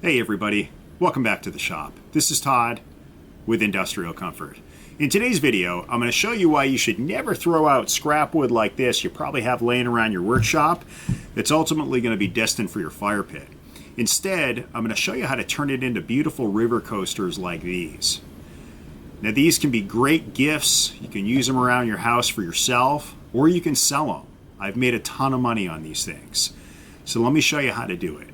Hey everybody, welcome back to the shop. This is Todd with Industrial Comfort. In today's video, I'm going to show you why you should never throw out scrap wood like this you probably have laying around your workshop that's ultimately going to be destined for your fire pit. Instead, I'm going to show you how to turn it into beautiful river coasters like these. Now these can be great gifts. You can use them around your house for yourself, or you can sell them. I've made a ton of money on these things. So let me show you how to do it.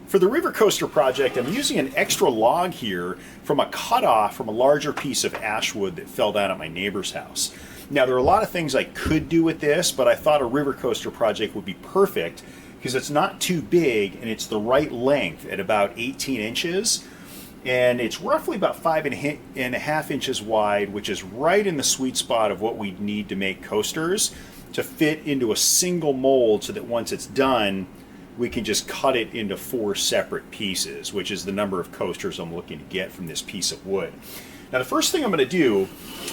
For the river coaster project, I'm using an extra log here from a cutoff from a larger piece of ash wood that fell down at my neighbor's house. Now there are a lot of things I could do with this, but I thought a river coaster project would be perfect because it's not too big and it's the right length at about 18 inches. And it's roughly about 5.5 inches wide, which is right in the sweet spot of what we need to make coasters to fit into a single mold so that once it's done, we can just cut it into 4 separate pieces, which is the number of coasters I'm looking to get from this piece of wood. Now the first thing I'm going to do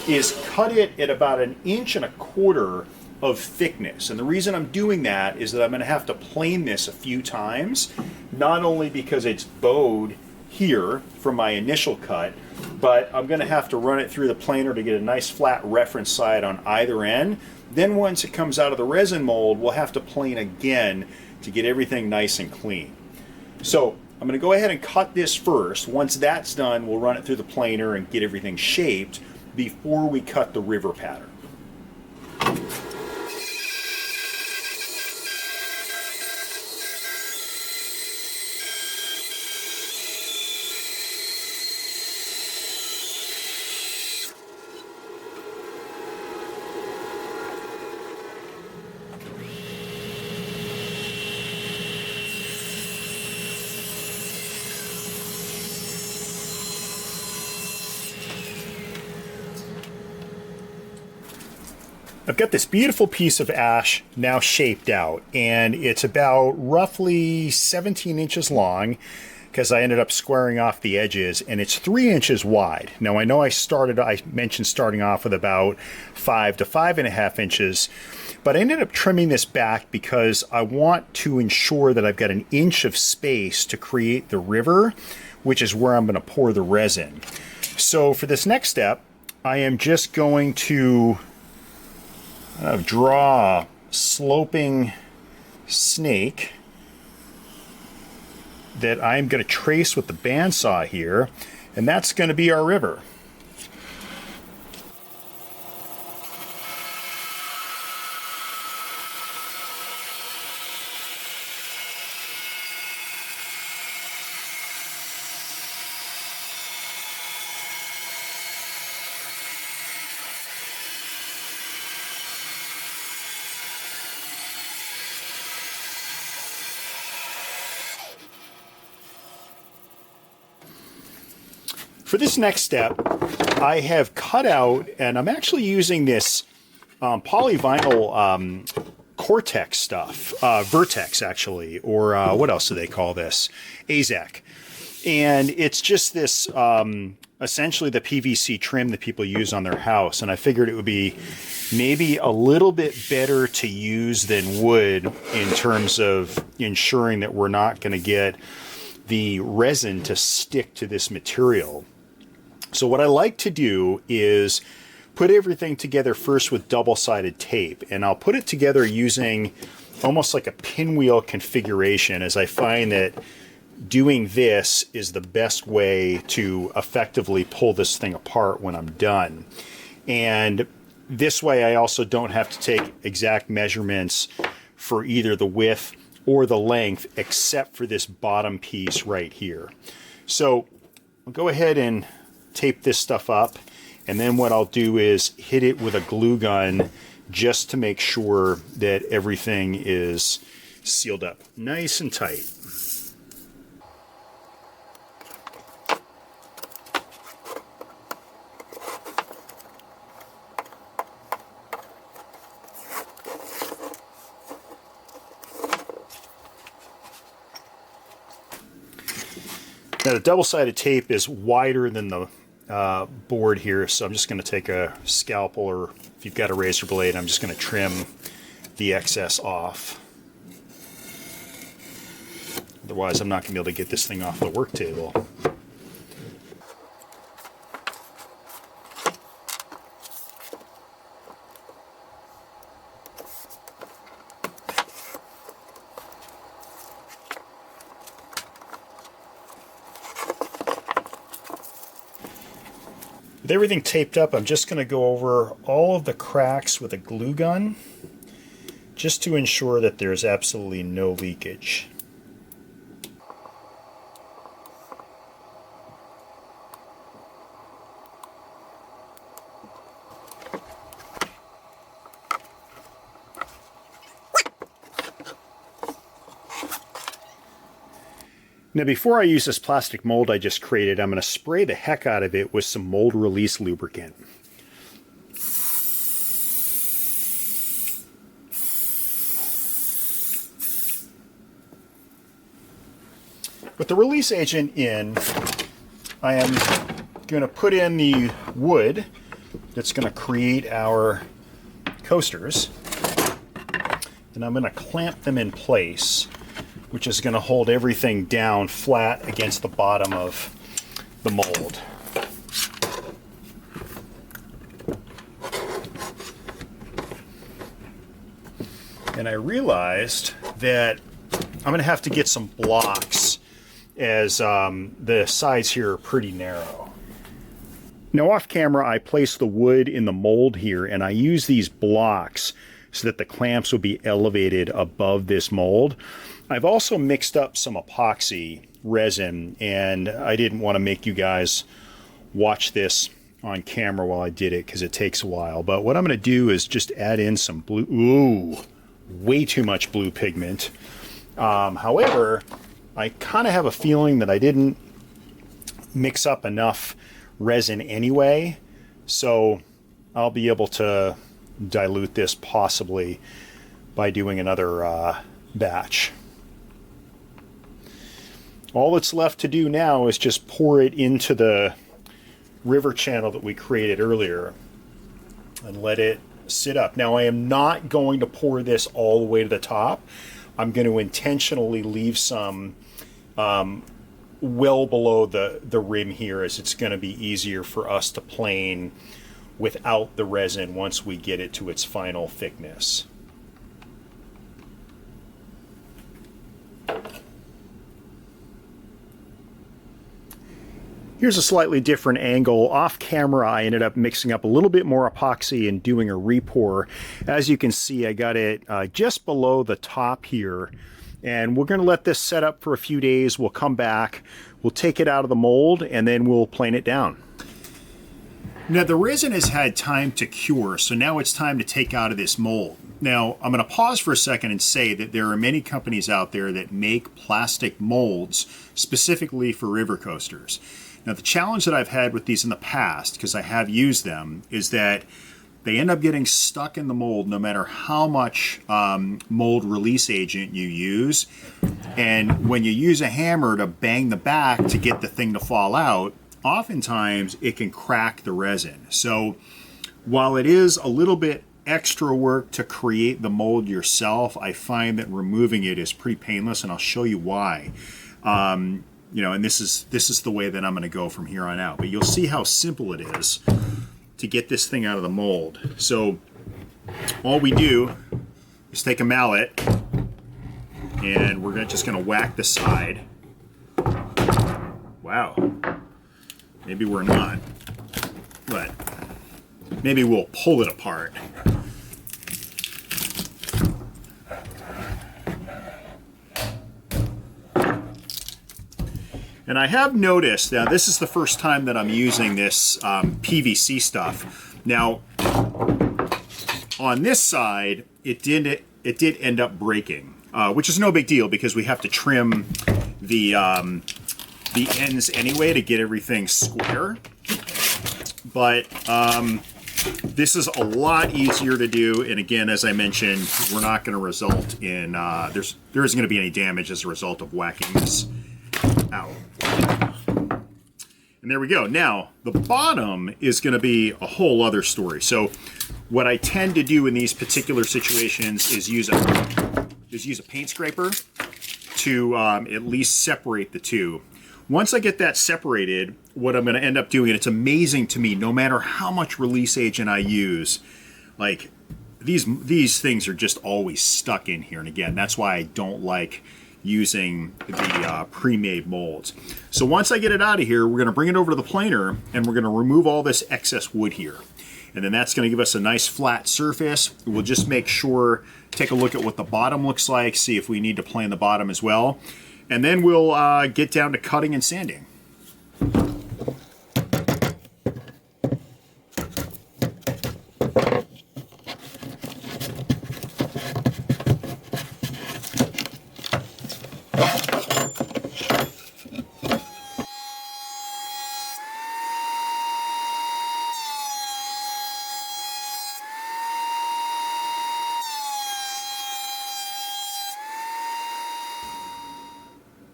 is cut it at about 1.25 inches of thickness. And the reason I'm doing that is that I'm going to have to plane this a few times, not only because it's bowed here from my initial cut, but I'm going to have to run it through the planer to get a nice flat reference side on either end. Then once it comes out of the resin mold, we'll have to plane again to get everything nice and clean. So I'm going to go ahead and cut this first. Once that's done, we'll run it through the planer and get everything shaped before we cut the river pattern. I've got this beautiful piece of ash now shaped out, and it's about roughly 17 inches long because I ended up squaring off the edges, and it's 3 inches wide. Now I know I mentioned starting off with about 5 to 5.5 inches, but I ended up trimming this back because I want to ensure that I've got 1 inch of space to create the river, which is where I'm going to pour the resin. So for this next step, I am just going to draw a sloping snake that I'm going to trace with the bandsaw here, and that's going to be our river. For this next step, I have cut out, and I'm actually using this polyvinyl Cortex stuff, Vertex actually, or what else do they call this? AZEK. And it's just this, essentially the PVC trim that people use on their house. And I figured it would be maybe a little bit better to use than wood in terms of ensuring that we're not going to get the resin to stick to this material. So what I like to do is put everything together first with double-sided tape, and I'll put it together using almost like a pinwheel configuration, as I find that doing this is the best way to effectively pull this thing apart when I'm done. And this way I also don't have to take exact measurements for either the width or the length except for this bottom piece right here. So I'll go ahead and tape this stuff up, and then what I'll do is hit it with a glue gun just to make sure that everything is sealed up nice and tight. Now the double-sided tape is wider than the board here, so I'm just going to take a scalpel, or if you've got a razor blade, I'm just going to trim the excess off. otherwise I'm not going to be able to get this thing off the work table. With everything taped up, I'm just going to go over all of the cracks with a glue gun, just to ensure that there's absolutely no leakage. Now, before I use this plastic mold I just created, I'm going to spray the heck out of it with some mold release lubricant. With the release agent in, I am going to put in the wood that's going to create our coasters, and I'm going to clamp them in place, which is going to hold everything down flat against the bottom of the mold. And I realized that I'm going to have to get some blocks, as the sides here are pretty narrow. Now, off camera, I placed the wood in the mold here, and I use these blocks so that the clamps will be elevated above this mold. I've also mixed up some epoxy resin, and I didn't want to make you guys watch this on camera while I did it because it takes a while. But what I'm going to do is just add in some blue. Ooh, way too much blue pigment. However, I kind of have a feeling that I didn't mix up enough resin anyway, so I'll be able to dilute this possibly by doing another batch. All that's left to do now is just pour it into the river channel that we created earlier and let it sit up. Now, I am not going to pour this all the way to the top. I'm going to intentionally leave some well below the rim here, as it's going to be easier for us to plane without the resin once we get it to its final thickness. Here's a slightly different angle. Off camera, I ended up mixing up a little bit more epoxy and doing a repour. As you can see, I got it just below the top here. And we're going to let this set up for a few days. We'll come back, we'll take it out of the mold, and then we'll plane it down. Now, the resin has had time to cure, so now it's time to take out of this mold. Now, I'm going to pause for a second and say that there are many companies out there that make plastic molds specifically for river coasters. Now, the challenge that I've had with these in the past, because I have used them, is that they end up getting stuck in the mold no matter how much mold release agent you use. And when you use a hammer to bang the back to get the thing to fall out, oftentimes it can crack the resin. So while it is a little bit extra work to create the mold yourself, I find that removing it is pretty painless, and I'll show you why. You know, and this is the way that I'm going to go from here on out. But you'll see how simple it is to get this thing out of the mold. So all we do is take a mallet, and we're just going to whack the side. Wow. Maybe we're not, but maybe we'll pull it apart. And I have noticed, now this is the first time that I'm using this PVC stuff. Now, on this side, it did end up breaking, which is no big deal because we have to trim the ends anyway to get everything square. But this is a lot easier to do, and again, as I mentioned, we're not going to result in there isn't going to be any damage as a result of whacking this out. And there we go. Now, the bottom is going to be a whole other story. So what I tend to do in these particular situations is use a paint scraper to at least separate the two. Once I get that separated, what I'm going to end up doing, and it's amazing to me, no matter how much release agent I use, like these things are just always stuck in here. And again, that's why I don't like using the pre-made molds. So once I get it out of here, we're going to bring it over to the planer and we're going to remove all this excess wood here. And then that's going to give us a nice flat surface. We'll just make sure, take a look at what the bottom looks like, see if we need to plane the bottom as well. And then we'll get down to cutting and sanding.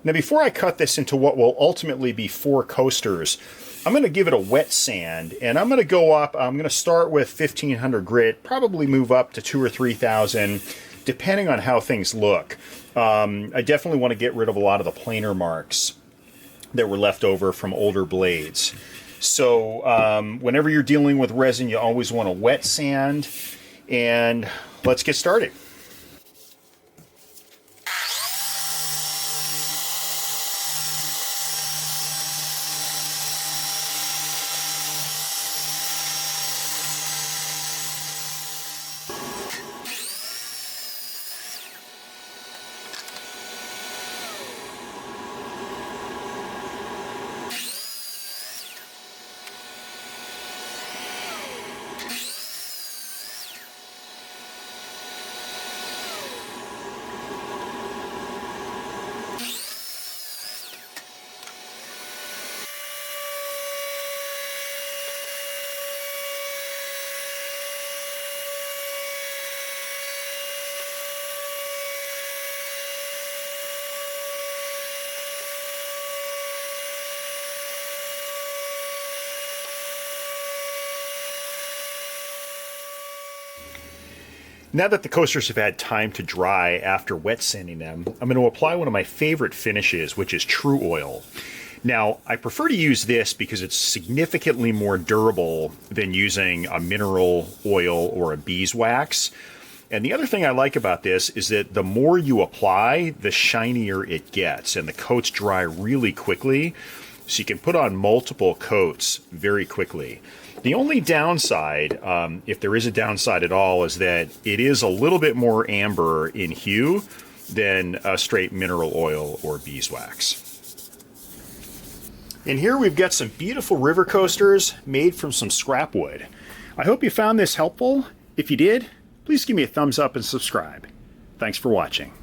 Now before I cut this into what will ultimately be 4 coasters, I'm going to give it a wet sand, and I'm going to go up, I'm going to start with 1500 grit, probably move up to 2,000 or 3,000, depending on how things look. I definitely want to get rid of a lot of the planer marks that were left over from older blades. So whenever you're dealing with resin, you always want a wet sand, and let's get started. Now that the coasters have had time to dry after wet sanding them, I'm going to apply one of my favorite finishes, which is True Oil. Now, I prefer to use this because it's significantly more durable than using a mineral oil or a beeswax. And the other thing I like about this is that the more you apply, the shinier it gets, and the coats dry really quickly, so you can put on multiple coats very quickly. The only downside, if there is a downside at all, is that it is a little bit more amber in hue than a straight mineral oil or beeswax. And here we've got some beautiful river coasters made from some scrap wood. I hope you found this helpful. If you did, please give me a thumbs up and subscribe. Thanks for watching.